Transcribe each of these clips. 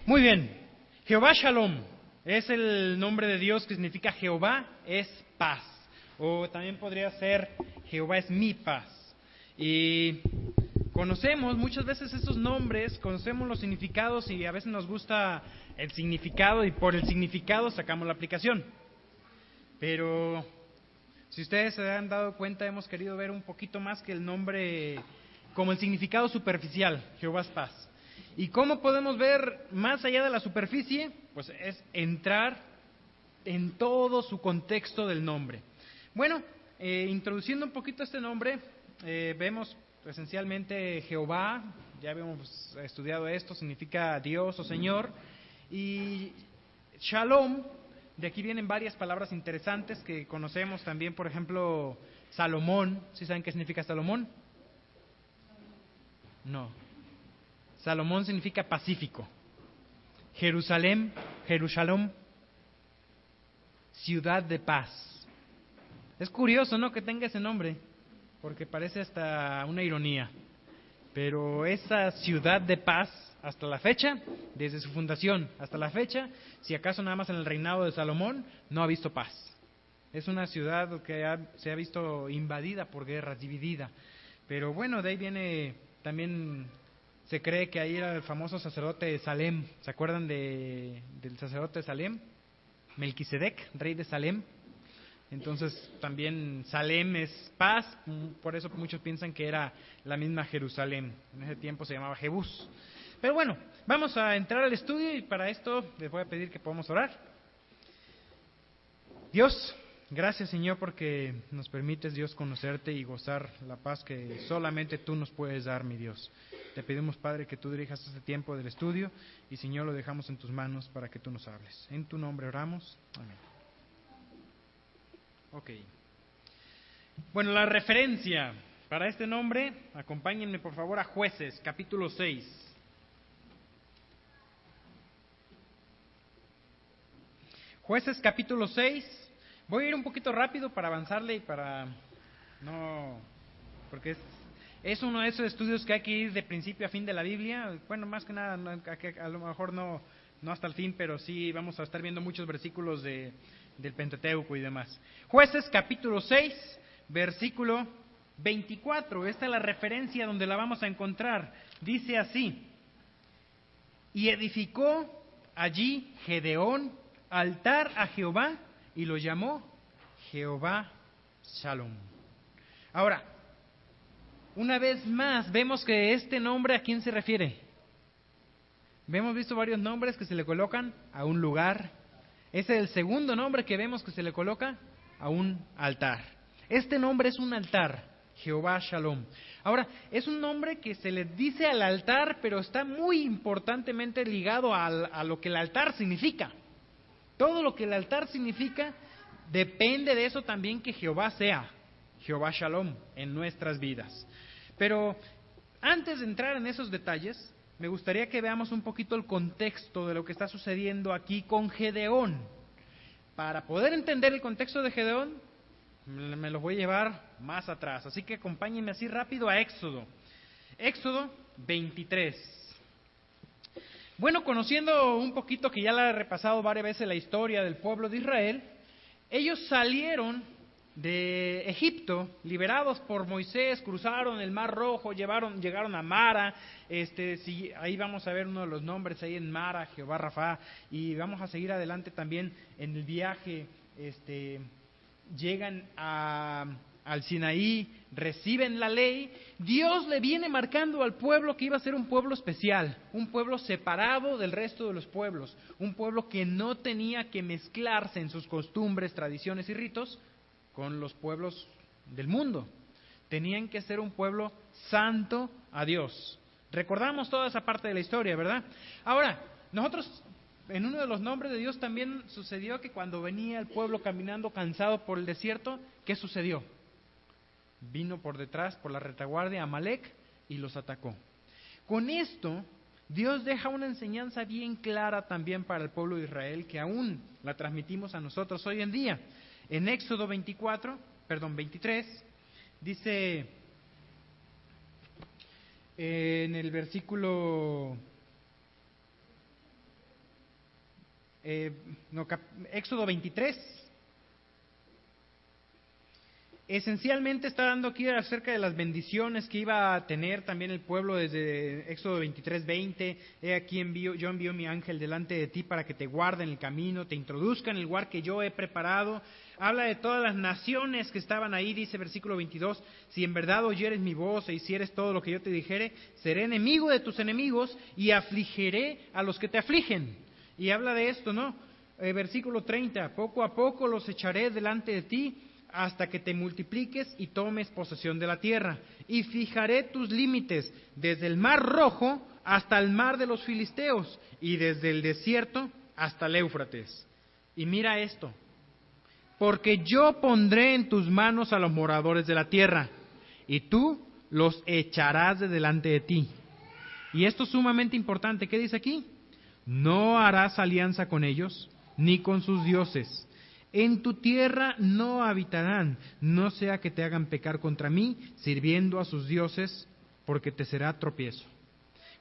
Muy bien. Jehová Shalom es el nombre de Dios que significa Jehová es paz. O también podría ser Jehová es mi paz. Y conocemos muchas veces esos nombres, conocemos los significados y a veces nos gusta el significado y por el significado sacamos la aplicación. Pero si ustedes se han dado cuenta, hemos querido ver un poquito más que el nombre como el significado superficial, Jehová es paz. ¿Y cómo podemos ver más allá de la superficie? Pues es entrar en todo su contexto del nombre. Bueno, introduciendo un poquito este nombre, vemos esencialmente Jehová, ya habíamos estudiado esto, significa Dios o Señor, y Shalom, de aquí vienen varias palabras interesantes que conocemos también, por ejemplo, Salomón. ¿Sí saben qué significa Salomón? No. Salomón significa pacífico. Jerusalén, Jerusalén, ciudad de paz. Es curioso, ¿no?, que tenga ese nombre, porque parece hasta una ironía. Pero esa ciudad de paz, hasta la fecha, desde su fundación hasta la fecha, si acaso nada más en el reinado de Salomón, no ha visto paz. Es una ciudad que se ha visto invadida por guerras, dividida. Pero bueno, de ahí viene también, se cree que ahí era el famoso sacerdote de Salem. ¿Se acuerdan del sacerdote de Salem? Melquisedec, rey de Salem. Entonces también Salem es paz, por eso muchos piensan que era la misma Jerusalén. En ese tiempo se llamaba Jebús. Pero bueno, vamos a entrar al estudio y para esto les voy a pedir que podamos orar. Dios, gracias Señor porque nos permites, Dios, conocerte y gozar la paz que solamente tú nos puedes dar, mi Dios. Te pedimos, Padre, que tú dirijas este tiempo del estudio y, Señor, lo dejamos en tus manos para que tú nos hables. En tu nombre oramos. Amén. Ok. Bueno, la referencia para este nombre, acompáñenme por favor a Jueces, capítulo 6. Jueces, capítulo 6. Voy a ir un poquito rápido para avanzarle y para no... porque es uno de esos estudios que hay que ir de principio a fin de la Biblia. Bueno, más que nada, a lo mejor no hasta el fin, pero sí vamos a estar viendo muchos versículos del Pentateuco y demás. Jueces capítulo 6, versículo 24. Esta es la referencia donde la vamos a encontrar. Dice así: y edificó allí Gedeón altar a Jehová y lo llamó Jehová Shalom. Ahora, una vez más, vemos que este nombre, ¿a quién se refiere? Hemos visto varios nombres que se le colocan a un lugar. Ese es el segundo nombre que vemos que se le coloca a un altar. Este nombre es un altar, Jehová Shalom. Ahora, es un nombre que se le dice al altar, pero está muy importantemente ligado a lo que el altar significa. Todo lo que el altar significa depende de eso también que Jehová sea, Jehová Shalom, en nuestras vidas. Pero antes de entrar en esos detalles, me gustaría que veamos un poquito el contexto de lo que está sucediendo aquí con Gedeón. Para poder entender el contexto de Gedeón, me lo voy a llevar más atrás. Así que acompáñenme así rápido a Éxodo. Éxodo 23. Bueno, conociendo un poquito, que ya la he repasado varias veces, la historia del pueblo de Israel, ellos salieron de Egipto, liberados por Moisés, cruzaron el Mar Rojo, llegaron a Mara. Ahí vamos a ver uno de los nombres ahí en Mara, Jehová Rafa, y vamos a seguir adelante también en el viaje. Llegan al Sinaí, reciben la ley. Dios le viene marcando al pueblo que iba a ser un pueblo especial, un pueblo separado del resto de los pueblos, un pueblo que no tenía que mezclarse en sus costumbres, tradiciones y ritos con los pueblos del mundo. Tenían que ser un pueblo santo a Dios. Recordamos toda esa parte de la historia, ¿verdad? Ahora, nosotros, en uno de los nombres de Dios también sucedió que cuando venía el pueblo caminando cansado por el desierto, ¿qué sucedió? Vino por detrás, por la retaguardia, Amalek y los atacó. Con esto, Dios deja una enseñanza bien clara también para el pueblo de Israel, que aún la transmitimos a nosotros hoy en día. En Éxodo 23, dice en el versículo Éxodo 23. Esencialmente está dando aquí acerca de las bendiciones que iba a tener también el pueblo desde Éxodo 23:20. He aquí yo envío mi ángel delante de ti para que te guarde en el camino, te introduzca en el lugar que yo he preparado. Habla de todas las naciones que estaban ahí, dice versículo 22, si en verdad oyeres mi voz e hicieres todo lo que yo te dijere, seré enemigo de tus enemigos y afligiré a los que te afligen. Y habla de esto, ¿no? Versículo 30, poco a poco los echaré delante de ti, hasta que te multipliques y tomes posesión de la tierra. Y fijaré tus límites desde el mar Rojo hasta el mar de los filisteos, y desde el desierto hasta el Éufrates. Y mira esto, porque yo pondré en tus manos a los moradores de la tierra, y tú los echarás de delante de ti. Y esto es sumamente importante. ¿Qué dice aquí? No harás alianza con ellos, ni con sus dioses. En tu tierra no habitarán, no sea que te hagan pecar contra mí, sirviendo a sus dioses, porque te será tropiezo.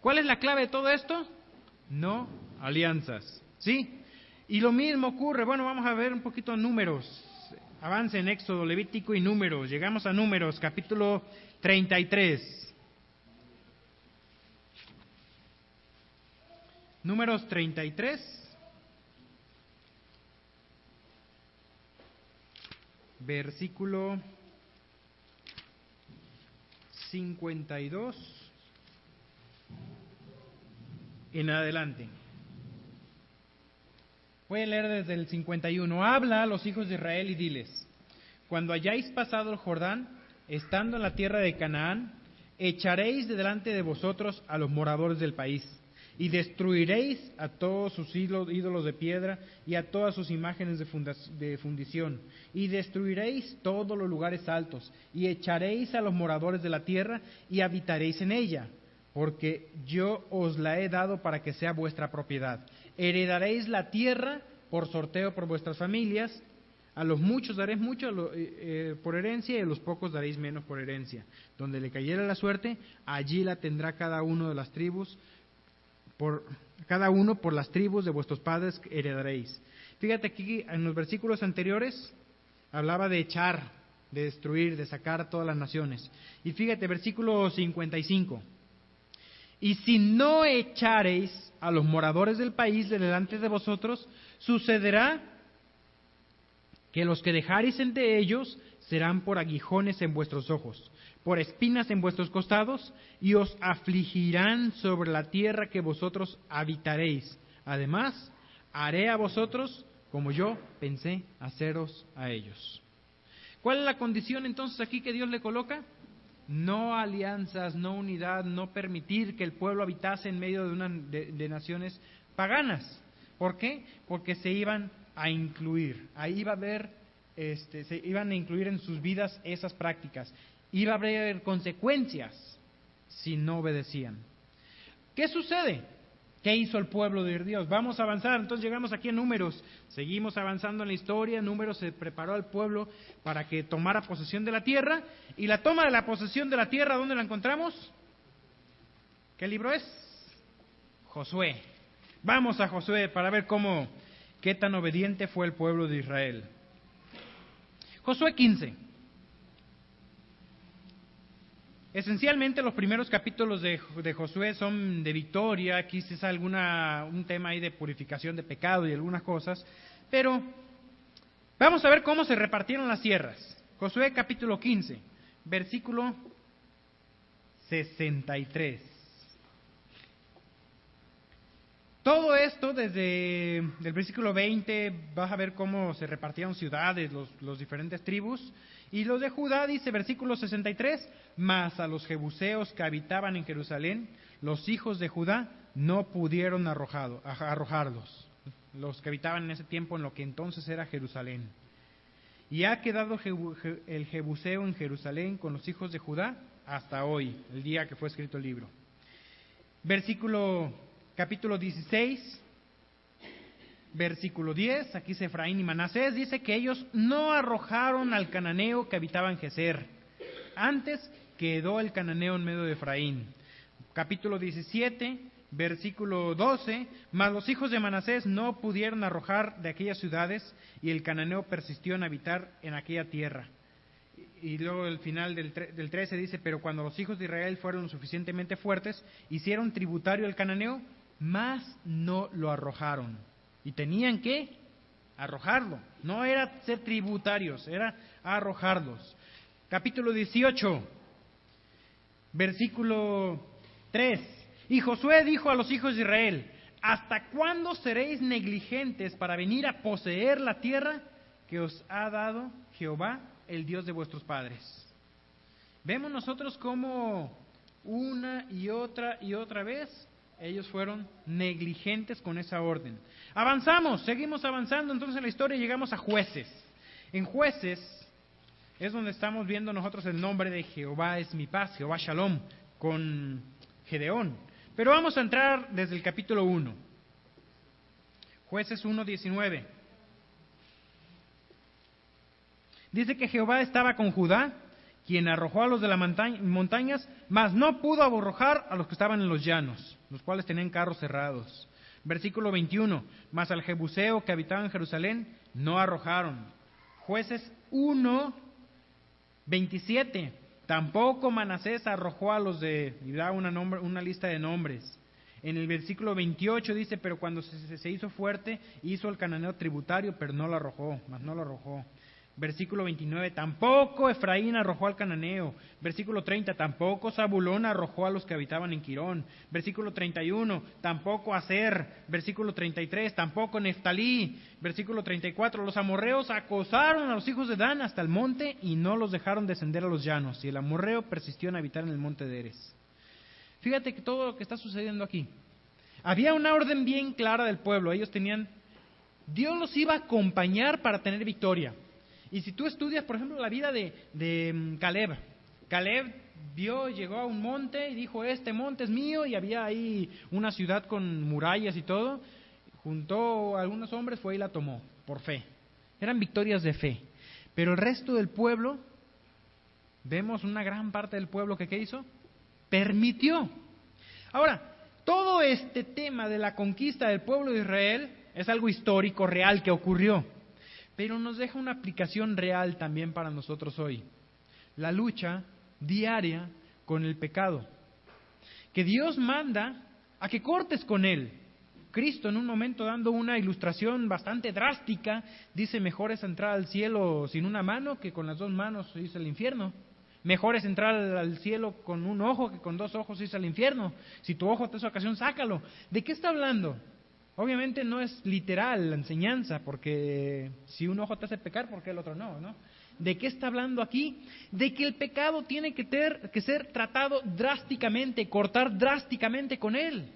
¿Cuál es la clave de todo esto? No alianzas, ¿sí? Y lo mismo ocurre, bueno, vamos a ver un poquito números. Avance en Éxodo, Levítico y Números. Llegamos a Números, capítulo 33. Números 33. Versículo 52 en adelante. Voy a leer desde el 51. Habla a los hijos de Israel y diles: cuando hayáis pasado el Jordán, estando en la tierra de Canaán, echaréis de delante de vosotros a los moradores del país, y destruiréis a todos sus ídolos de piedra y a todas sus imágenes de fundición, y destruiréis todos los lugares altos, y echaréis a los moradores de la tierra, y habitaréis en ella, porque yo os la he dado para que sea vuestra propiedad. Heredaréis la tierra por sorteo por vuestras familias, a los muchos daréis mucho por herencia, y a los pocos daréis menos por herencia. Donde le cayera la suerte, allí la tendrá cada uno de las tribus, cada uno por las tribus de vuestros padres heredaréis. Fíjate aquí en los versículos anteriores hablaba de echar, de destruir, de sacar a todas las naciones. Y fíjate, versículo 55. Y si no echareis a los moradores del país de delante de vosotros, sucederá que los que dejareis entre ellos serán por aguijones en vuestros ojos, por espinas en vuestros costados, y os afligirán sobre la tierra que vosotros habitaréis. Además, haré a vosotros como yo pensé haceros a ellos. ¿Cuál es la condición entonces aquí que Dios le coloca? No alianzas, no unidad, no permitir que el pueblo habitase en medio de naciones paganas. ¿Por qué? Porque se iban a incluir. Ahí iba a haber, se iban a incluir en sus vidas esas prácticas. Iba a haber consecuencias si no obedecían. ¿Qué sucede? ¿Qué hizo el pueblo de Dios? Vamos a avanzar, entonces llegamos aquí a Números, seguimos avanzando en la historia. Números se preparó al pueblo para que tomara posesión de la tierra, y la toma de la posesión de la tierra, ¿dónde la encontramos? ¿Qué libro es? Josué. Vamos a Josué para ver qué tan obediente fue el pueblo de Israel. Josué 15. Esencialmente los primeros capítulos de Josué son de victoria, quizás un tema ahí de purificación de pecado y algunas cosas, pero vamos a ver cómo se repartieron las tierras. Josué capítulo 15, versículo 63. Todo esto desde el versículo 20 vas a ver cómo se repartieron ciudades, los diferentes tribus. Y los de Judá, dice versículo 63, mas a los jebuseos que habitaban en Jerusalén, los hijos de Judá no pudieron arrojarlos, los que habitaban en ese tiempo en lo que entonces era Jerusalén. Y ha quedado el jebuseo en Jerusalén con los hijos de Judá hasta hoy, el día que fue escrito el libro. Capítulo 16, versículo 10, aquí dice Efraín y Manasés, dice que ellos no arrojaron al cananeo que habitaba en Geser, antes quedó el cananeo en medio de Efraín. Capítulo 17, Versículo 12, mas los hijos de Manasés no pudieron arrojar de aquellas ciudades, y el cananeo persistió en habitar en aquella tierra. Y luego el final del 13 dice, pero cuando los hijos de Israel fueron lo suficientemente fuertes, hicieron tributario al cananeo, mas no lo arrojaron. Y tenían que arrojarlo. No era ser tributarios, era arrojarlos. Capítulo 18, versículo 3. Y Josué dijo a los hijos de Israel, ¿hasta cuándo seréis negligentes para venir a poseer la tierra que os ha dado Jehová, el Dios de vuestros padres? Vemos nosotros cómo una y otra vez ellos fueron negligentes con esa orden. Avanzamos, seguimos avanzando, entonces en la historia llegamos a Jueces. En Jueces es donde estamos viendo nosotros el nombre de Jehová es mi paz, Jehová Shalom, con Gedeón. Pero vamos a entrar desde el capítulo 1. Jueces 1:19. Dice que Jehová estaba con Judá, quien arrojó a los de las montañas, mas no pudo arrojar a los que estaban en los llanos, los cuales tenían carros cerrados. Versículo 21. Mas al jebuseo que habitaba en Jerusalén no arrojaron. Jueces 1:27. Tampoco Manasés arrojó a los de... Y da una lista de nombres. En el versículo 28 dice, pero cuando se hizo fuerte, hizo el cananeo tributario, pero no lo arrojó, mas no lo arrojó. Versículo 29, tampoco Efraín arrojó al cananeo. Versículo 30, tampoco Zabulón arrojó a los que habitaban en Quirón. Versículo 31, tampoco Aser. Versículo 33, tampoco Neftalí. Versículo 34, los amorreos acosaron a los hijos de Dan hasta el monte y no los dejaron descender a los llanos. Y el amorreo persistió en habitar en el monte de Eres. Fíjate que todo lo que está sucediendo aquí. Había una orden bien clara del pueblo. Ellos tenían... Dios los iba a acompañar para tener victoria. Y si tú estudias, por ejemplo, la vida de Caleb. Caleb llegó a un monte y dijo, este monte es mío, y había ahí una ciudad con murallas y todo. Juntó a algunos hombres, fue y la tomó, por fe. Eran victorias de fe. Pero el resto del pueblo, vemos una gran parte del pueblo que ¿qué hizo? Permitió. Ahora, todo este tema de la conquista del pueblo de Israel es algo histórico, real, que ocurrió. Pero nos deja una aplicación real también para nosotros hoy. La lucha diaria con el pecado. Que Dios manda a que cortes con él. Cristo en un momento dando una ilustración bastante drástica, dice mejor es entrar al cielo sin una mano que con las dos manos irse al infierno. Mejor es entrar al cielo con un ojo que con dos ojos irse al infierno. Si tu ojo te hace ocasión, sácalo. ¿De qué está hablando? Obviamente no es literal la enseñanza, porque si un ojo te hace pecar, ¿por qué el otro no? ¿De qué está hablando aquí? De que el pecado tiene que ser tratado drásticamente, cortar drásticamente con él.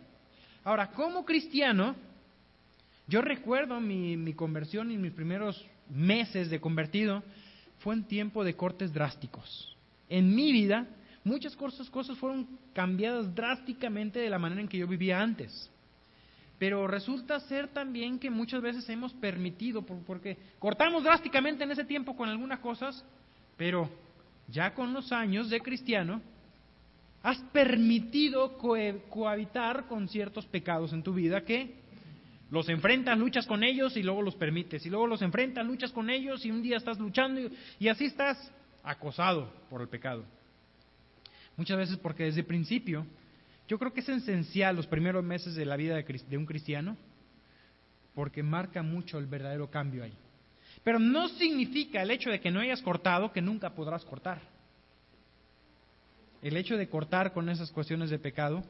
Ahora, como cristiano, yo recuerdo mi conversión y mis primeros meses de convertido, fue un tiempo de cortes drásticos. En mi vida, muchas cosas fueron cambiadas drásticamente de la manera en que yo vivía antes. Pero resulta ser también que muchas veces hemos permitido, porque cortamos drásticamente en ese tiempo con algunas cosas, pero ya con los años de cristiano, has permitido cohabitar con ciertos pecados en tu vida que los enfrentas, luchas con ellos y luego los permites, y luego los enfrentas, luchas con ellos y un día estás luchando y así estás acosado por el pecado. Muchas veces porque desde el principio, yo creo que es esencial los primeros meses de la vida de un cristiano, porque marca mucho el verdadero cambio ahí. Pero no significa el hecho de que no hayas cortado que nunca podrás cortar. El hecho de cortar con esas cuestiones de pecado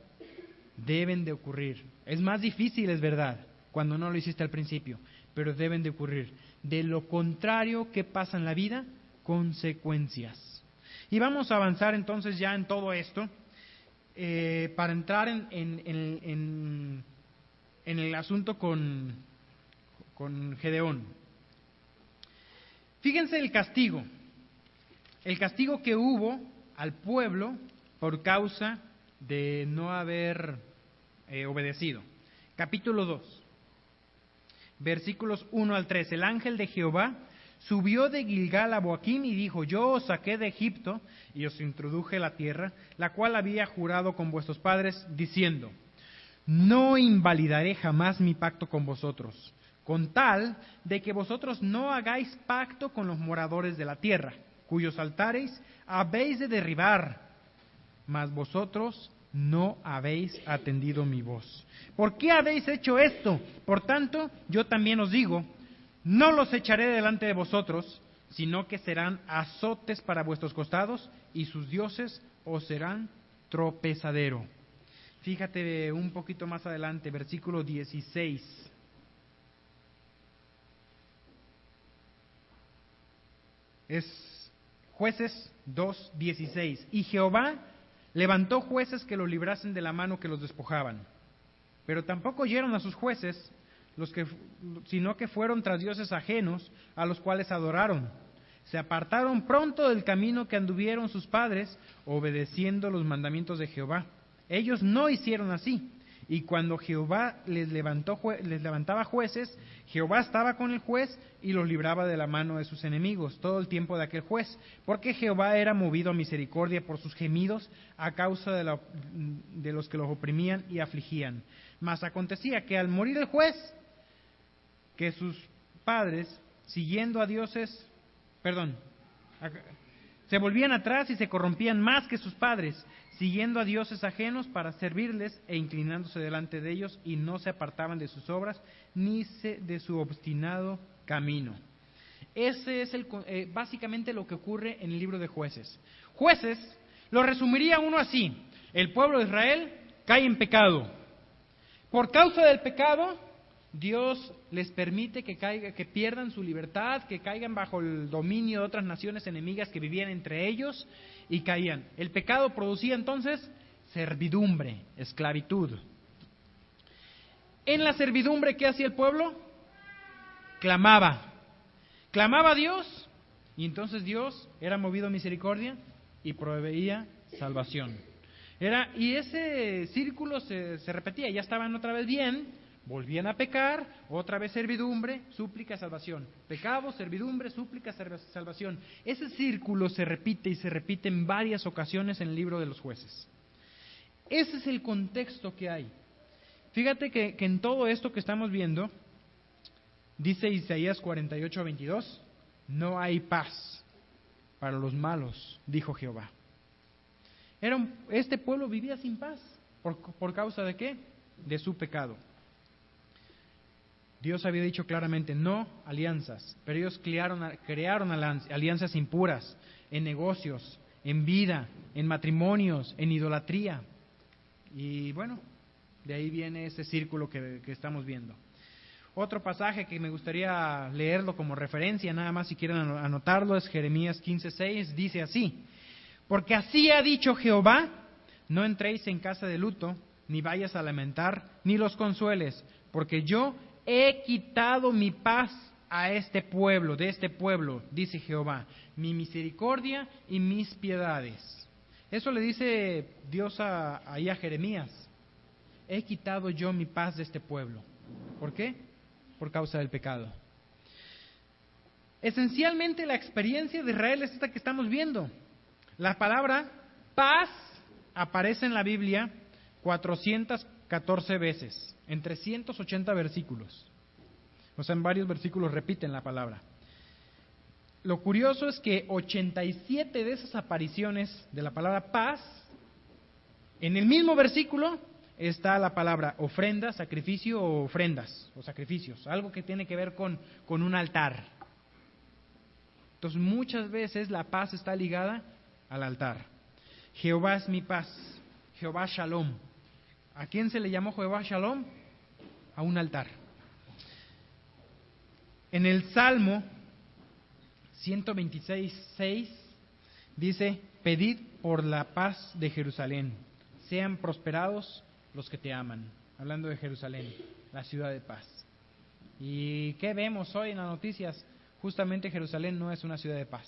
deben de ocurrir. Es más difícil, es verdad, cuando no lo hiciste al principio, pero deben de ocurrir. De lo contrario, ¿qué pasa en la vida? Consecuencias. Y vamos a avanzar entonces ya en todo esto. Para entrar en el asunto con Gedeón. Fíjense el castigo que hubo al pueblo por causa de no haber obedecido. Capítulo 2, versículos 1 al 3. El ángel de Jehová subió de Gilgal a Boaquim y dijo, yo os saqué de Egipto y os introduje la tierra, la cual había jurado con vuestros padres, diciendo, no invalidaré jamás mi pacto con vosotros, con tal de que vosotros no hagáis pacto con los moradores de la tierra, cuyos altares habéis de derribar, mas vosotros no habéis atendido mi voz. ¿Por qué habéis hecho esto? Por tanto, yo también os digo, no los echaré delante de vosotros, sino que serán azotes para vuestros costados, y sus dioses os serán tropezadero. Fíjate un poquito más adelante, versículo 16. Es Jueces 2:16. Y Jehová levantó jueces que los librasen de la mano que los despojaban. Pero tampoco oyeron a sus jueces, sino que fueron tras dioses ajenos, a los cuales adoraron. Se apartaron pronto del camino que anduvieron sus padres, obedeciendo los mandamientos de Jehová. Ellos no hicieron así. Y cuando Jehová les levantaba jueces, Jehová estaba con el juez y los libraba de la mano de sus enemigos todo el tiempo de aquel juez, porque Jehová era movido a misericordia por sus gemidos a causa de los que los oprimían y afligían. Mas acontecía que al morir el juez, que sus padres, siguiendo a dioses, se volvían atrás y se corrompían más que sus padres, siguiendo a dioses ajenos para servirles e inclinándose delante de ellos, y no se apartaban de sus obras ni de su obstinado camino. Ese es básicamente lo que ocurre en el libro de Jueces. Jueces lo resumiría uno así: el pueblo de Israel cae en pecado. Por causa del pecado, Dios les permite que pierdan su libertad, que caigan bajo el dominio de otras naciones enemigas que vivían entre ellos y caían. El pecado producía entonces servidumbre, esclavitud. En la servidumbre, ¿qué hacía el pueblo? Clamaba a Dios, y entonces Dios era movido a misericordia y proveía salvación. Y ese círculo se repetía, ya estaban otra vez bien, volvían a pecar, otra vez servidumbre, súplica, salvación. Pecado, servidumbre, súplica, salvación. Ese círculo se repite y se repite en varias ocasiones en el libro de los Jueces. Ese es el contexto que hay. Fíjate que en todo esto que estamos viendo, dice Isaías 48:22, no hay paz para los malos, dijo Jehová. Este pueblo vivía sin paz. ¿Por causa de qué? De su pecado. Dios había dicho claramente no alianzas, pero ellos crearon alianzas impuras en negocios, en vida, en matrimonios, en idolatría. Y bueno, de ahí viene ese círculo que estamos viendo. Otro pasaje que me gustaría leerlo como referencia, nada más si quieren anotarlo, es Jeremías 15:6, dice así: porque así ha dicho Jehová, no entréis en casa de luto, ni vayas a lamentar, ni los consueles, porque yo he quitado mi paz a de este pueblo, dice Jehová, mi misericordia y mis piedades. Eso le dice Dios ahí a Jeremías: he quitado yo mi paz de este pueblo. ¿Por qué? Por causa del pecado. Esencialmente la experiencia de Israel es esta que estamos viendo. La palabra paz aparece en la Biblia 414 veces, en 380 versículos. O sea, en varios versículos repiten la palabra. Lo curioso es que 87 de esas apariciones de la palabra paz, en el mismo versículo está la palabra ofrenda, sacrificio o ofrendas o sacrificios, algo que tiene que ver con un altar. Entonces muchas veces la paz está ligada al altar. Jehová es mi paz, Jehová Shalom. ¿A quién se le llamó Jehová Shalom? A un altar. En el Salmo 126:6 dice: pedid por la paz de Jerusalén, sean prosperados los que te aman. Hablando de Jerusalén, la ciudad de paz. ¿Y qué vemos hoy en las noticias? Justamente Jerusalén no es una ciudad de paz,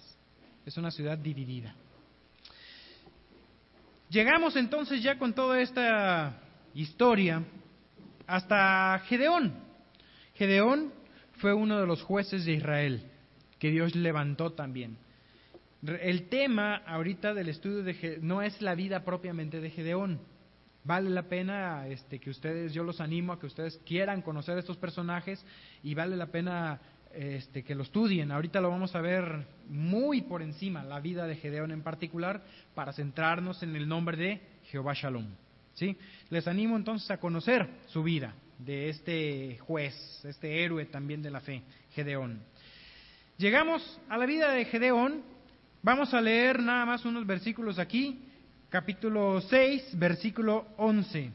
es una ciudad dividida. Llegamos entonces ya con toda esta historia hasta Gedeón. Gedeón fue uno de los jueces de Israel que Dios levantó también. El tema ahorita del estudio no es la vida propiamente de Gedeón, Vale la pena que ustedes, yo los animo a que ustedes quieran conocer estos personajes y vale la pena que lo estudien. Ahorita lo vamos a ver muy por encima, la vida de Gedeón en particular, para centrarnos en el nombre de Jehová Shalom. ¿Sí? Les animo entonces a conocer su vida de este juez, este héroe también de la fe, Gedeón. Llegamos a la vida de Gedeón, vamos a leer nada más unos versículos aquí. Capítulo 6, versículo 11.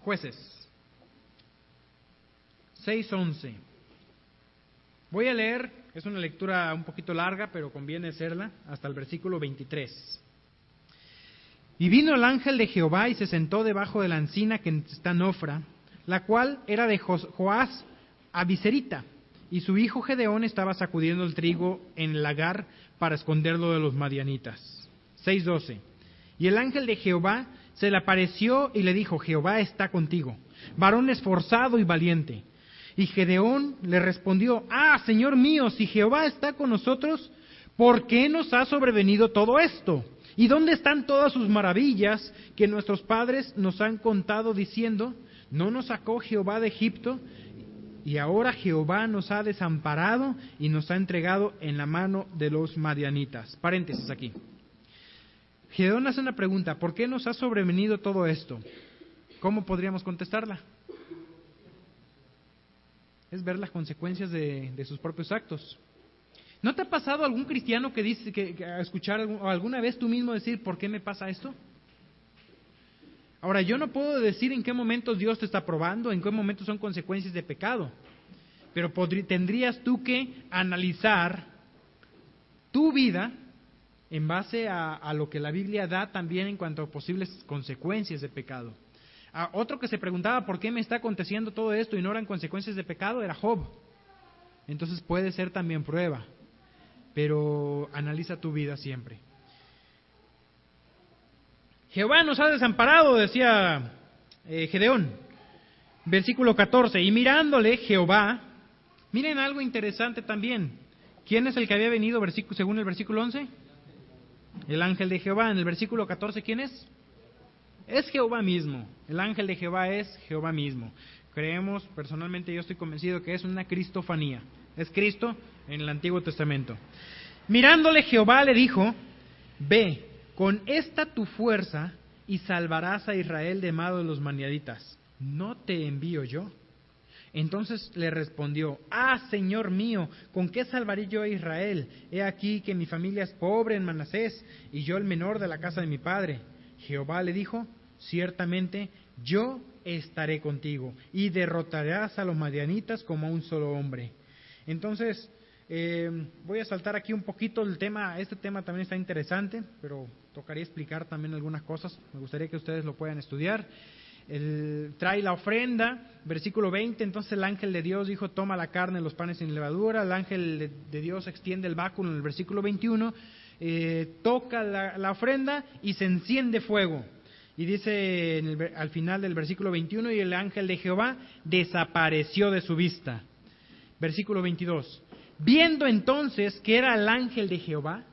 Jueces 6:11. Voy a leer, es una lectura un poquito larga, pero conviene hacerla, hasta el versículo 23. Y vino el ángel de Jehová y se sentó debajo de la encina que está en Ofra, la cual era de Joás abiserita, y su hijo Gedeón estaba sacudiendo el trigo en el lagar para esconderlo de los madianitas. 6:12. Y el ángel de Jehová se le apareció y le dijo: Jehová está contigo, varón esforzado y valiente. Y Gedeón le respondió: Señor mío, si Jehová está con nosotros, ¿por qué nos ha sobrevenido todo esto? ¿Y dónde están todas sus maravillas que nuestros padres nos han contado diciendo: ¿no nos sacó Jehová de Egipto? Y ahora Jehová nos ha desamparado y nos ha entregado en la mano de los madianitas. Paréntesis aquí. Gedeón hace una pregunta: ¿por qué nos ha sobrevenido todo esto? ¿Cómo podríamos contestarla? Es ver las consecuencias de sus propios actos. ¿No te ha pasado algún cristiano que dice que a escuchar o alguna vez tú mismo decir: ¿por qué me pasa esto? Ahora, yo no puedo decir en qué momentos Dios te está probando, en qué momentos son consecuencias de pecado, pero tendrías tú que analizar tu vida en base a lo que la Biblia da también en cuanto a posibles consecuencias de pecado. Otro que se preguntaba: ¿por qué me está aconteciendo todo esto y no eran consecuencias de pecado? Era Job. Entonces puede ser también prueba, pero analiza tu vida siempre. Jehová nos ha desamparado, decía Gedeón. Versículo 14. Y mirándole Jehová, miren algo interesante también. ¿Quién es el que había venido según el versículo 11? El ángel de Jehová. En el versículo 14, ¿quién es? Es Jehová mismo. El ángel de Jehová es Jehová mismo. Creemos, personalmente yo estoy convencido que es una cristofanía. Es Cristo en el Antiguo Testamento. Mirándole Jehová le dijo: Ve, con esta tu fuerza y salvarás a Israel de mano de los madianitas. ¿No te envío yo? Entonces le respondió: Señor mío, ¿con qué salvaré yo a Israel? He aquí que mi familia es pobre en Manasés, y yo el menor de la casa de mi padre. Jehová le dijo: Ciertamente yo estaré contigo, y derrotarás a los madianitas como a un solo hombre. Entonces, voy a saltar aquí un poquito el tema. Este tema también está interesante, pero tocaría explicar también algunas cosas. Me gustaría que ustedes lo puedan estudiar. Trae la ofrenda, versículo 20. Entonces el ángel de Dios dijo: toma la carne, los panes sin levadura. El ángel de Dios extiende el báculo en el versículo 21, toca la ofrenda y se enciende fuego. Y dice al final del versículo 21: y el ángel de Jehová desapareció de su vista. Versículo 22. Viendo entonces que era el ángel de Jehová,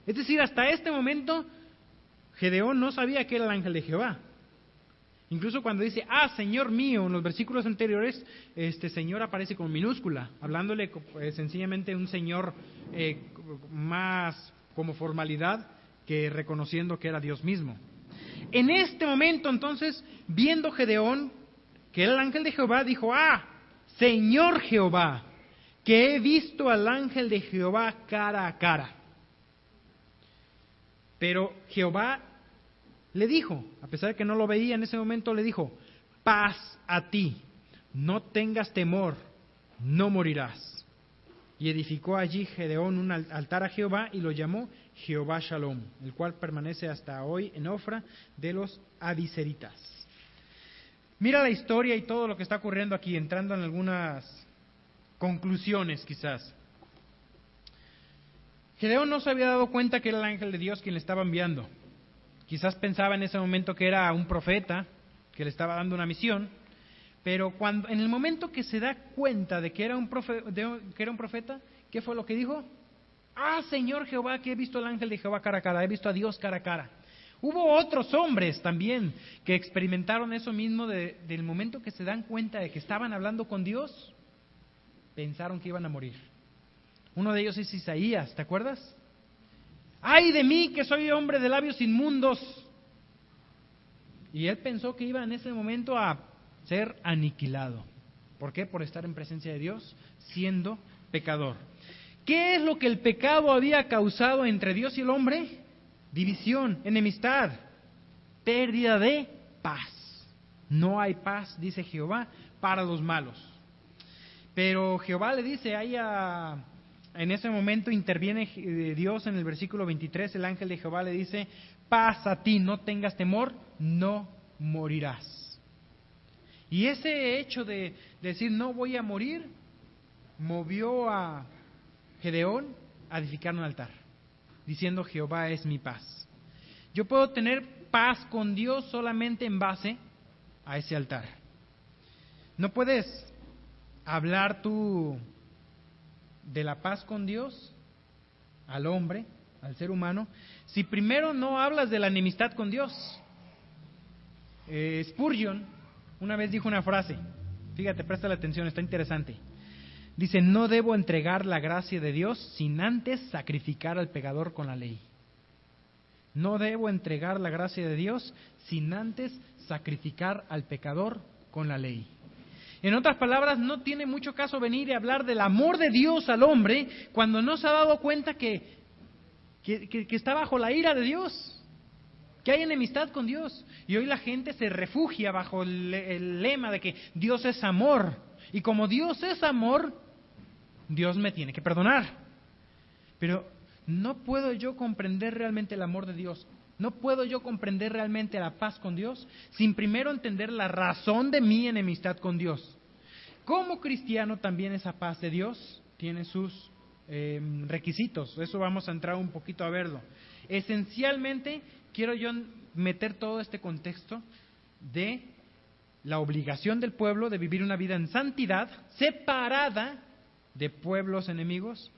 es decir, hasta este momento Gedeón no sabía que era el ángel de Jehová. Incluso cuando dice: Señor mío, en los versículos anteriores, Señor aparece con minúscula, hablándole sencillamente un Señor más como formalidad que reconociendo que era Dios mismo. En este momento, entonces, viendo Gedeón que era el ángel de Jehová, dijo: Señor Jehová, que he visto al ángel de Jehová cara a cara. Pero Jehová le dijo, a pesar de que no lo veía en ese momento, le dijo: paz a ti, no tengas temor, no morirás. Y edificó allí Gedeón un altar a Jehová y lo llamó Jehová Shalom, el cual permanece hasta hoy en Ofra de los abiseritas. Mira la historia y todo lo que está ocurriendo aquí, entrando en algunas conclusiones quizás. Gedeón no se había dado cuenta que era el ángel de Dios quien le estaba enviando. Quizás pensaba en ese momento que era un profeta que le estaba dando una misión, pero en el momento que se da cuenta de que era un profeta, ¿qué fue lo que dijo? Ah, Señor Jehová, que he visto al ángel de Jehová cara a cara, he visto a Dios cara a cara. Hubo otros hombres también que experimentaron eso mismo del momento que se dan cuenta de que estaban hablando con Dios, pensaron que iban a morir. Uno de ellos es Isaías, ¿te acuerdas? ¡Ay de mí, que soy hombre de labios inmundos! Y él pensó que iba en ese momento a ser aniquilado. ¿Por qué? Por estar en presencia de Dios, siendo pecador. ¿Qué es lo que el pecado había causado entre Dios y el hombre? División, enemistad, pérdida de paz. No hay paz, dice Jehová, para los malos. Pero Jehová le dice, en ese momento interviene Dios en el versículo 23, el ángel de Jehová le dice, paz a ti, no tengas temor, no morirás. Y ese hecho de decir no voy a morir, movió a Gedeón a edificar un altar, diciendo Jehová es mi paz. Yo puedo tener paz con Dios solamente en base a ese altar. No puedes hablar tú de la paz con Dios al hombre, al ser humano, si primero no hablas de la enemistad con Dios. Spurgeon una vez dijo una frase, fíjate, presta la atención, está interesante. Dice, no debo entregar la gracia de Dios sin antes sacrificar al pecador con la ley. No debo entregar la gracia de Dios sin antes sacrificar al pecador con la ley. En otras palabras, no tiene mucho caso venir y hablar del amor de Dios al hombre cuando no se ha dado cuenta que está bajo la ira de Dios, que hay enemistad con Dios. Y hoy la gente se refugia bajo el lema de que Dios es amor. Y como Dios es amor, Dios me tiene que perdonar. Pero no puedo yo comprender realmente el amor de Dios. No puedo yo comprender realmente la paz con Dios sin primero entender la razón de mi enemistad con Dios. Como cristiano también esa paz de Dios tiene sus requisitos. Eso vamos a entrar un poquito a verlo. Esencialmente quiero yo meter todo este contexto de la obligación del pueblo de vivir una vida en santidad, separada de pueblos enemigos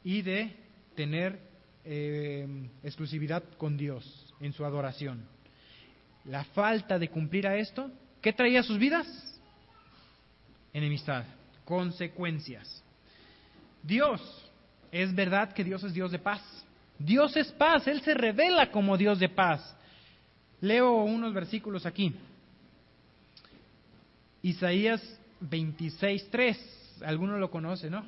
y de tener exclusividad con Dios en su adoración. La falta de cumplir a esto, ¿qué traía a sus vidas? Enemistad, consecuencias. Dios, es verdad que Dios es Dios de paz. Dios es paz, Él se revela como Dios de paz. Leo unos versículos aquí. Isaías 26:3, alguno lo conoce, ¿no?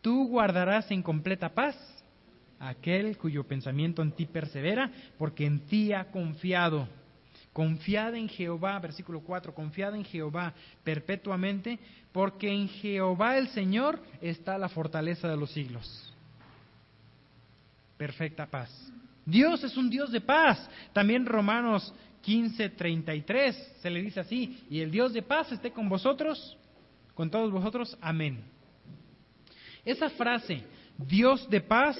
Tú guardarás en completa paz aquel cuyo pensamiento en ti persevera, porque en ti ha confiado. Confiad en Jehová, versículo 4, confiad en Jehová perpetuamente, porque en Jehová el Señor está la fortaleza de los siglos. Perfecta paz. Dios es un Dios de paz. También Romanos 15:33 se le dice así, y el Dios de paz esté con vosotros, con todos vosotros, amén. Esa frase, Dios de paz,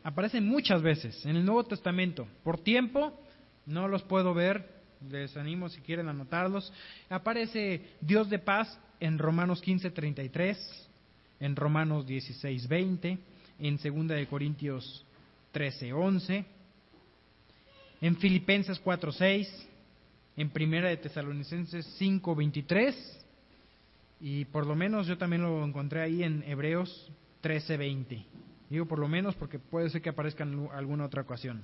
aparece muchas veces en el Nuevo Testamento. Por tiempo no los puedo ver, les animo si quieren anotarlos. Aparece Dios de paz en Romanos 15:33, en Romanos 16:20, en 2 de Corintios 13:11, en Filipenses 4:6, en 1 de Tesalonicenses 5:23, y por lo menos yo también lo encontré ahí en Hebreos 13:20. Digo por lo menos porque puede ser que aparezca en alguna otra ocasión.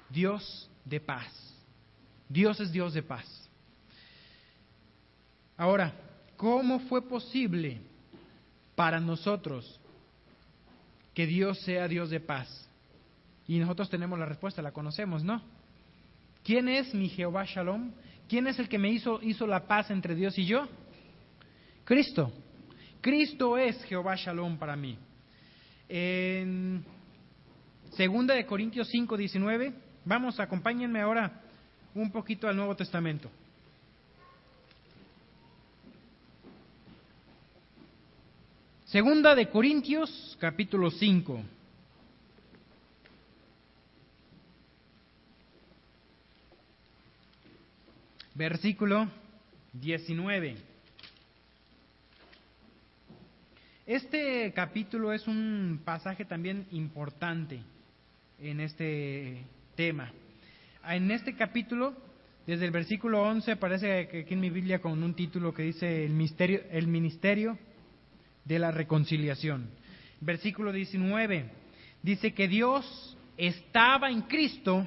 Dios de paz. Dios es Dios de paz. Ahora, ¿cómo fue posible para nosotros que Dios sea Dios de paz? Y nosotros tenemos la respuesta, la conocemos, ¿no? ¿Quién es mi Jehová Shalom? ¿Quién es el que me hizo la paz entre Dios y yo? Cristo. Cristo es Jehová Shalom para mí. En 2 de Corintios 5:19, vamos, acompáñenme ahora un poquito al Nuevo Testamento. Segunda de Corintios, capítulo 5. Versículo 19. Este capítulo es un pasaje también importante en este tema. En este capítulo, desde el versículo 11, aparece aquí en mi Biblia con un título que dice el ministerio de la reconciliación. Versículo 19 dice que Dios estaba en Cristo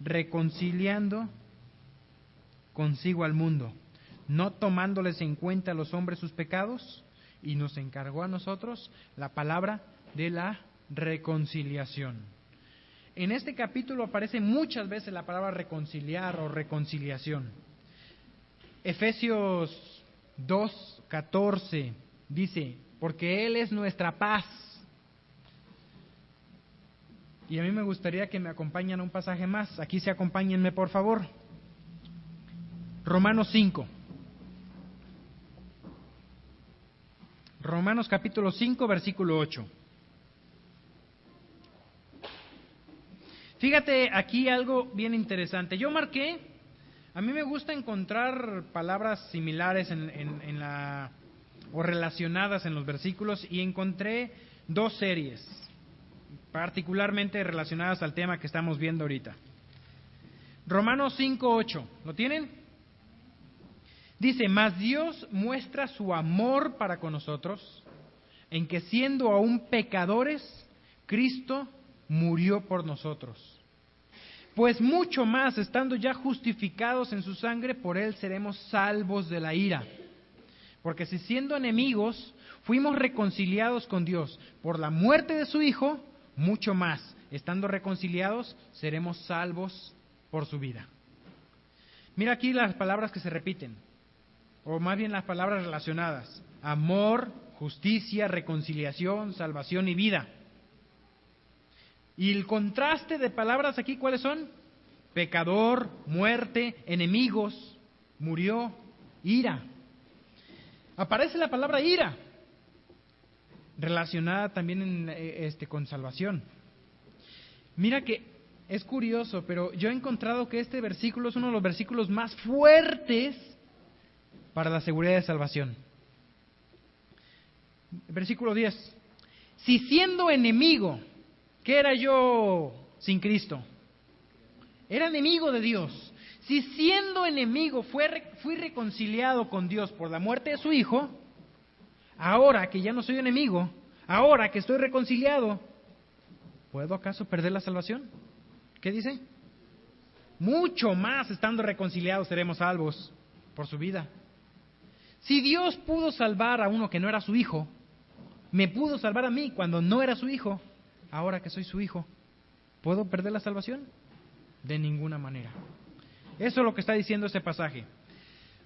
reconciliando consigo al mundo, no tomándoles en cuenta a los hombres sus pecados, y nos encargó a nosotros la palabra de la reconciliación. En este capítulo aparece muchas veces la palabra reconciliar o reconciliación. Efesios 2:14 dice, porque Él es nuestra paz. Y a mí me gustaría que me acompañen a un pasaje más. Aquí sí, acompáñenme por favor. Romanos 5. Romanos capítulo 5, versículo 8. Fíjate aquí algo bien interesante. Yo marqué, a mí me gusta encontrar palabras similares o relacionadas en los versículos, y encontré dos series, particularmente relacionadas al tema que estamos viendo ahorita. Romanos 5, 8. ¿Lo tienen? Dice, mas Dios muestra su amor para con nosotros, en que siendo aún pecadores, Cristo murió por nosotros. Pues mucho más, estando ya justificados en su sangre, por Él seremos salvos de la ira. Porque si siendo enemigos, fuimos reconciliados con Dios por la muerte de su Hijo, mucho más, estando reconciliados, seremos salvos por su vida. Mira aquí las palabras que se repiten, o más bien las palabras relacionadas: amor, justicia, reconciliación, salvación y vida. Y el contraste de palabras aquí, ¿cuáles son? Pecador, muerte, enemigos, murió, ira. Aparece la palabra ira, relacionada también con salvación. Mira que es curioso, pero yo he encontrado que este versículo es uno de los versículos más fuertes para la seguridad de salvación. Versículo 10. Si siendo enemigo, ¿qué era yo sin Cristo? Era enemigo de Dios. Si siendo enemigo fui reconciliado con Dios por la muerte de su Hijo, ahora que ya no soy enemigo, ahora que estoy reconciliado, ¿puedo acaso perder la salvación? ¿Qué dice? Mucho más, estando reconciliados, seremos salvos por su vida. Si Dios pudo salvar a uno que no era su hijo, me pudo salvar a mí cuando no era su hijo, ahora que soy su hijo, ¿puedo perder la salvación? De ninguna manera. Eso es lo que está diciendo este pasaje.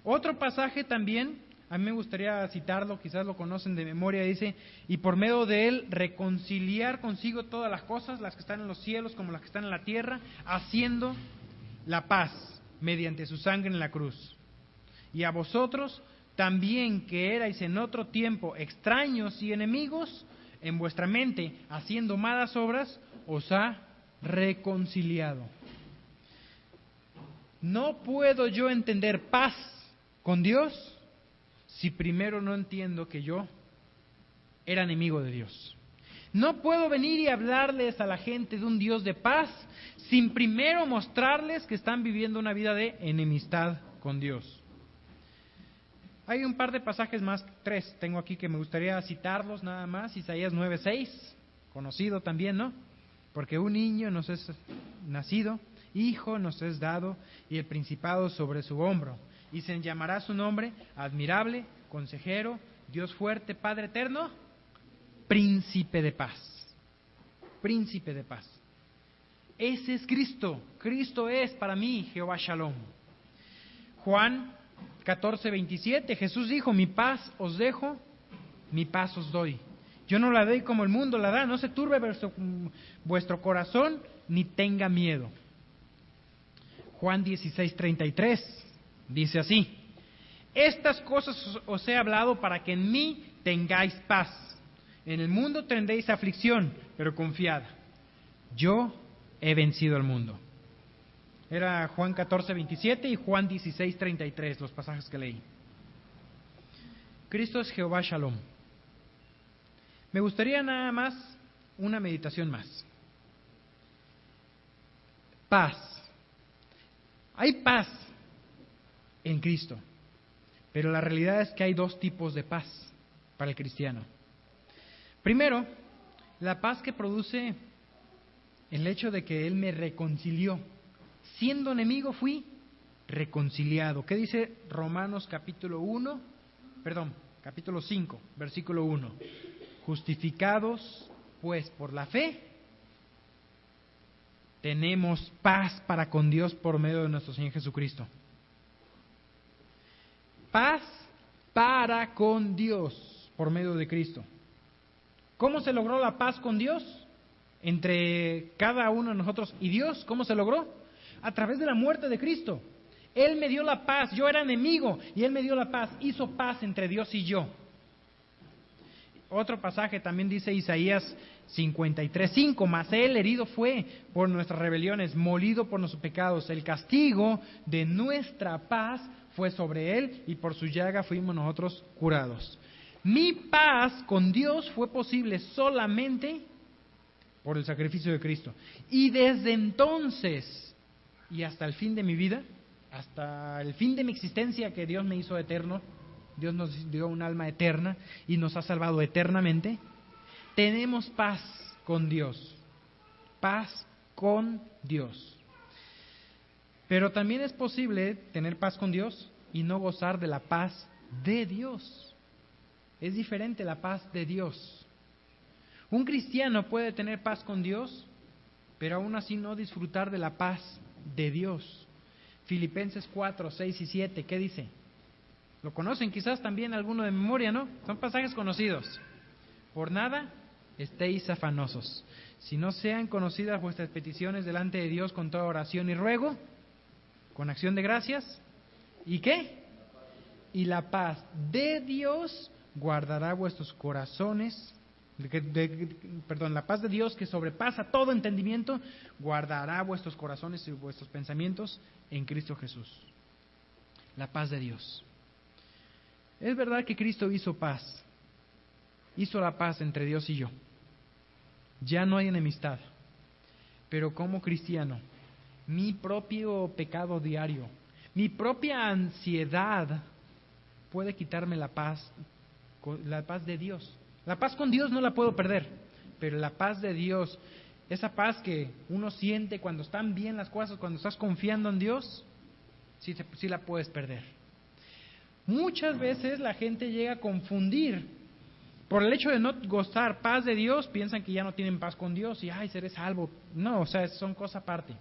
Otro pasaje también, a mí me gustaría citarlo, quizás lo conocen de memoria, dice, y por medio de él reconciliar consigo todas las cosas, las que están en los cielos como las que están en la tierra, haciendo la paz mediante su sangre en la cruz. Y a vosotros también, que erais en otro tiempo extraños y enemigos, en vuestra mente, haciendo malas obras, os ha reconciliado. No puedo yo entender paz con Dios si primero no entiendo que yo era enemigo de Dios. No puedo venir y hablarles a la gente de un Dios de paz sin primero mostrarles que están viviendo una vida de enemistad con Dios. Hay un par de pasajes más, 3 tengo aquí que me gustaría citarlos nada más. Isaías 9:6, conocido también, ¿no? Porque un niño nos es nacido, hijo nos es dado, y el principado sobre su hombro. Y se llamará su nombre admirable, consejero, Dios fuerte, Padre eterno, príncipe de paz. Príncipe de paz. Ese es Cristo. Cristo es para mí Jehová Shalom. Juan 14:27, Jesús dijo, mi paz os dejo, mi paz os doy. Yo no la doy como el mundo la da, no se turbe vuestro corazón, ni tenga miedo. Juan 16:33 dice así, estas cosas os he hablado para que en mí tengáis paz. En el mundo tendréis aflicción, pero confiad, yo he vencido al mundo. Era Juan 14:27 y Juan 16:33, los pasajes que leí. Cristo es Jehová Shalom. Me gustaría nada más una meditación más. Paz. Hay paz en Cristo, pero la realidad es que hay dos tipos de paz para el cristiano. Primero, la paz que produce el hecho de que Él me reconcilió. Siendo enemigo fui reconciliado. ¿Qué dice Romanos capítulo 5, versículo 1? Justificados, pues, por la fe, tenemos paz para con Dios por medio de nuestro Señor Jesucristo. Paz para con Dios por medio de Cristo. ¿Cómo se logró la paz con Dios? Entre cada uno de nosotros y Dios, ¿cómo se logró? A través de la muerte de Cristo. Él me dio la paz, yo era enemigo y Él me dio la paz, hizo paz entre Dios y yo. Otro pasaje también dice Isaías 53:5, mas Él herido fue por nuestras rebeliones, molido por nuestros pecados, el castigo de nuestra paz fue sobre Él y por su llaga fuimos nosotros curados. Mi paz con Dios fue posible solamente por el sacrificio de Cristo. Y desde entonces y hasta el fin de mi vida, hasta el fin de mi existencia, que Dios me hizo eterno, Dios nos dio un alma eterna y nos ha salvado eternamente, tenemos paz con Dios. Paz con Dios. Pero también es posible tener paz con Dios y no gozar de la paz de Dios. Es diferente la paz de Dios. Un cristiano puede tener paz con Dios, pero aún así no disfrutar de la paz de Dios. Filipenses 4, 6 y 7, ¿qué dice? Lo conocen quizás también alguno de memoria, ¿no? Son pasajes conocidos. Por nada estéis afanosos, si no sean conocidas vuestras peticiones delante de Dios con toda oración y ruego, con acción de gracias. ¿Y qué? Y la paz de Dios guardará vuestros corazones, la paz de Dios que sobrepasa todo entendimiento, guardará vuestros corazones y vuestros pensamientos en Cristo Jesús. La paz de Dios. Es verdad que Cristo hizo paz, hizo la paz entre Dios y yo. Ya no hay enemistad, pero como cristiano, mi propio pecado diario, mi propia ansiedad puede quitarme la paz de Dios. La paz con Dios no la puedo perder, pero la paz de Dios, esa paz que uno siente cuando están bien las cosas, cuando estás confiando en Dios, sí la puedes perder. Muchas veces la gente llega a confundir, por el hecho de no gozar paz de Dios, piensan que ya no tienen paz con Dios y seré salvo. No, o sea, son cosas aparte.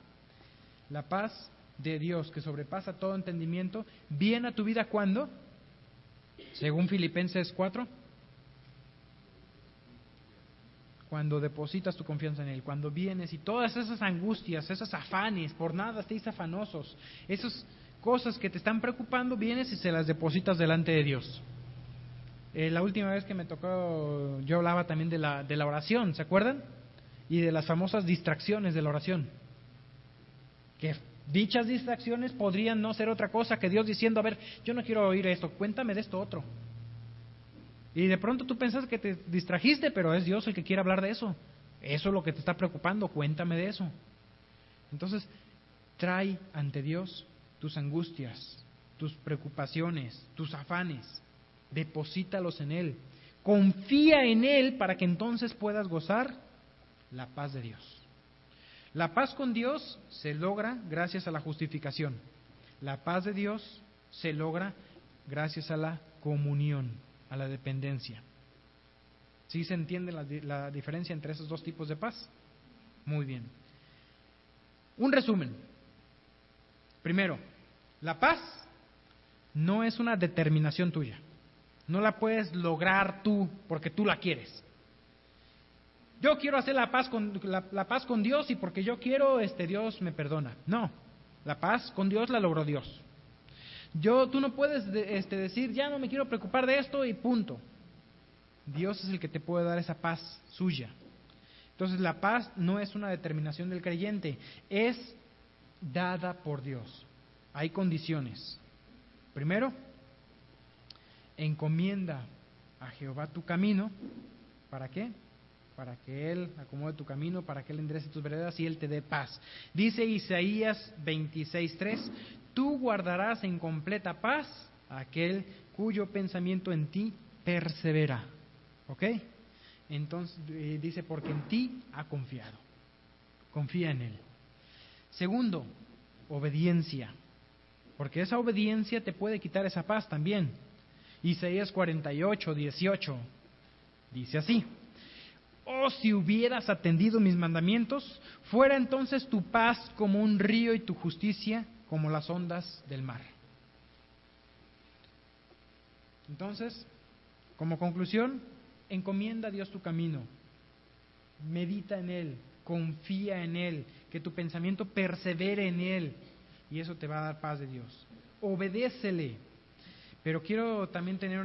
La paz de Dios que sobrepasa todo entendimiento viene a tu vida cuando, según Filipenses 4, cuando depositas tu confianza en Él, cuando vienes y todas esas angustias, esos afanes, por nada estéis afanosos, esas cosas que te están preocupando, vienes y se las depositas delante de Dios. La última vez que me tocó, yo hablaba también de la oración, ¿se acuerdan? Y de las famosas distracciones de la oración. Que dichas distracciones podrían no ser otra cosa que Dios diciendo, a ver, yo no quiero oír esto, cuéntame de esto otro. Y de pronto tú pensás que te distrajiste, pero es Dios el que quiere hablar de eso. Eso es lo que te está preocupando, cuéntame de eso. Entonces, trae ante Dios tus angustias, tus preocupaciones, tus afanes. Deposítalos en Él. Confía en Él para que entonces puedas gozar la paz de Dios. La paz con Dios se logra gracias a la justificación. La paz de Dios se logra gracias a la comunión, a la dependencia. ¿Sí se entiende la diferencia entre esos dos tipos de paz? Muy bien. Un resumen. Primero, la paz no es una determinación tuya. No la puedes lograr tú porque tú la quieres. Yo quiero hacer la paz con Dios y porque yo quiero, Dios me perdona. No, la paz con Dios la logró Dios. Tú no puedes decir, ya no me quiero preocupar de esto y punto. Dios es el que te puede dar esa paz suya. Entonces la paz no es una determinación del creyente, es dada por Dios. Hay condiciones. Primero, encomienda a Jehová tu camino ¿Para qué? Para que Él acomode tu camino, para que Él enderece tus veredas y Él te dé paz. Dice Isaías 26:3, tú guardarás en completa paz a aquel cuyo pensamiento en ti persevera. ¿Ok? Entonces dice, porque en ti ha confiado. Confía en Él. Segundo, obediencia. Porque esa obediencia te puede quitar esa paz también. Isaías 48:18 dice así: oh, si hubieras atendido mis mandamientos, fuera entonces tu paz como un río y tu justicia como las ondas del mar. Entonces, como conclusión, encomienda a Dios tu camino, medita en Él, confía en Él, que tu pensamiento persevere en Él, y eso te va a dar paz de Dios. Obedécele. Pero quiero también tener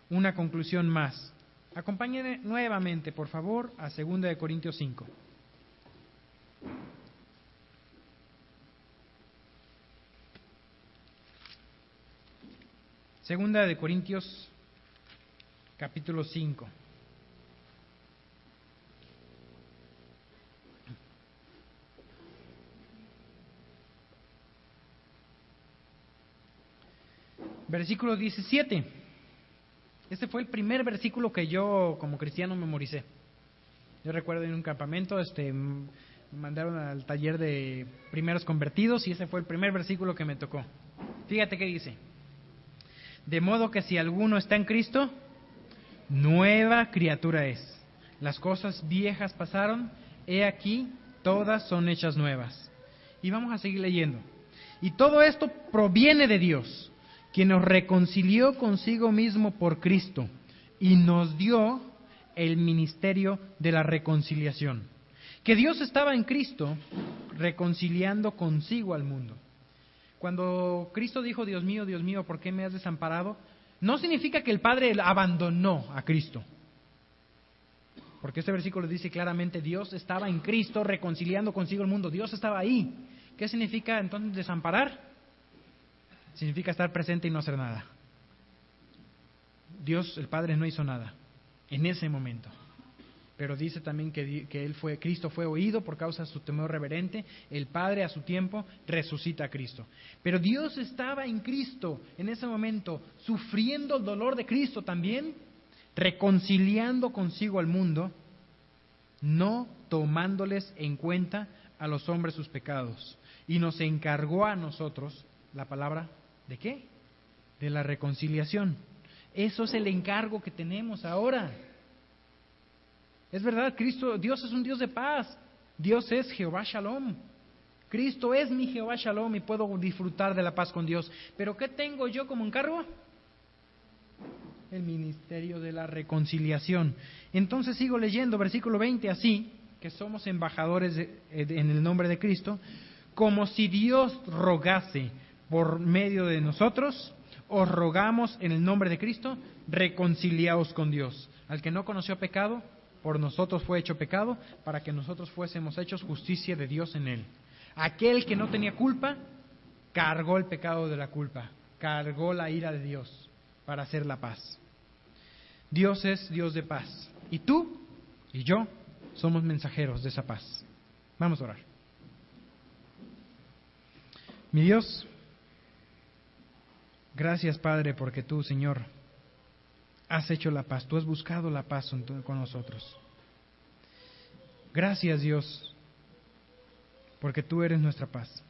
una conclusión más. Acompáñenme nuevamente, por favor, a 2 Corintios 5. Segunda de Corintios, capítulo 5. Versículo 17. Este fue el primer versículo que yo como cristiano memoricé. Yo recuerdo en un campamento, me mandaron al taller de primeros convertidos y ese fue el primer versículo que me tocó. Fíjate qué dice: de modo que si alguno está en Cristo, nueva criatura es. Las cosas viejas pasaron, he aquí, todas son hechas nuevas. Y vamos a seguir leyendo. Y todo esto proviene de Dios, quien nos reconcilió consigo mismo por Cristo y nos dio el ministerio de la reconciliación. Que Dios estaba en Cristo reconciliando consigo al mundo. Cuando Cristo dijo, Dios mío, ¿por qué me has desamparado?, no significa que el Padre abandonó a Cristo. Porque este versículo dice claramente, Dios estaba en Cristo reconciliando consigo el mundo. Dios estaba ahí. ¿Qué significa entonces desamparar? Significa estar presente y no hacer nada. Dios, el Padre, no hizo nada en ese momento. Pero dice también que Cristo fue oído por causa de su temor reverente. El Padre a su tiempo resucita a Cristo. Pero Dios estaba en Cristo en ese momento, sufriendo el dolor de Cristo también, reconciliando consigo al mundo, no tomándoles en cuenta a los hombres sus pecados. Y nos encargó a nosotros la palabra, ¿de qué? De la reconciliación. Eso es el encargo que tenemos ahora. Es verdad, Dios es un Dios de paz. Dios es Jehová Shalom. Cristo es mi Jehová Shalom y puedo disfrutar de la paz con Dios. Pero ¿qué tengo yo como encargo? El ministerio de la reconciliación. Entonces sigo leyendo, versículo 20, así, que somos embajadores en el nombre de Cristo, como si Dios rogase por medio de nosotros, os rogamos en el nombre de Cristo, reconciliaos con Dios. Al que no conoció pecado, por nosotros fue hecho pecado, para que nosotros fuésemos hechos justicia de Dios en él. Aquel que no tenía culpa, cargó el pecado de la culpa, cargó la ira de Dios para hacer la paz. Dios es Dios de paz. Y tú y yo somos mensajeros de esa paz. Vamos a orar. Mi Dios, gracias Padre, porque tú, Señor, has hecho la paz, tú has buscado la paz con nosotros. Gracias Dios, porque tú eres nuestra paz.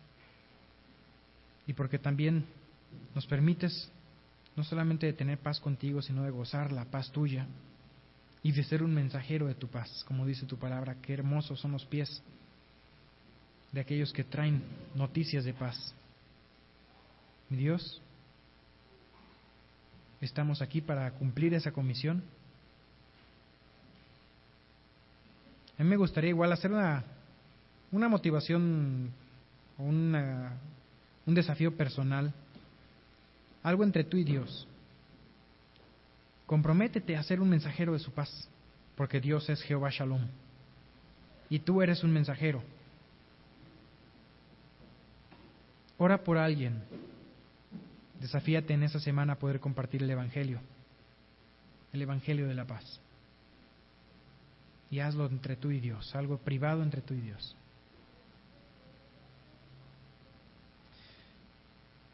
Y porque también nos permites no solamente de tener paz contigo, sino de gozar la paz tuya y de ser un mensajero de tu paz, como dice tu palabra, qué hermosos son los pies de aquellos que traen noticias de paz. Mi Dios, estamos aquí para cumplir esa comisión. A mí me gustaría igual hacer una motivación, un desafío personal, algo entre tú y Dios. Comprométete a ser un mensajero de su paz, porque Dios es Jehová Shalom y tú eres un mensajero. Ora por alguien. Desafíate en esa semana a poder compartir el Evangelio de la paz. y hazlo entre tú y Dios, algo privado entre tú y Dios.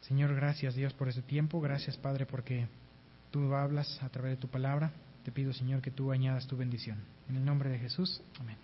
Señor, gracias Dios por ese tiempo, gracias Padre porque tú hablas a través de tu palabra. Te pido Señor que tú añadas tu bendición. En el nombre de Jesús, amén.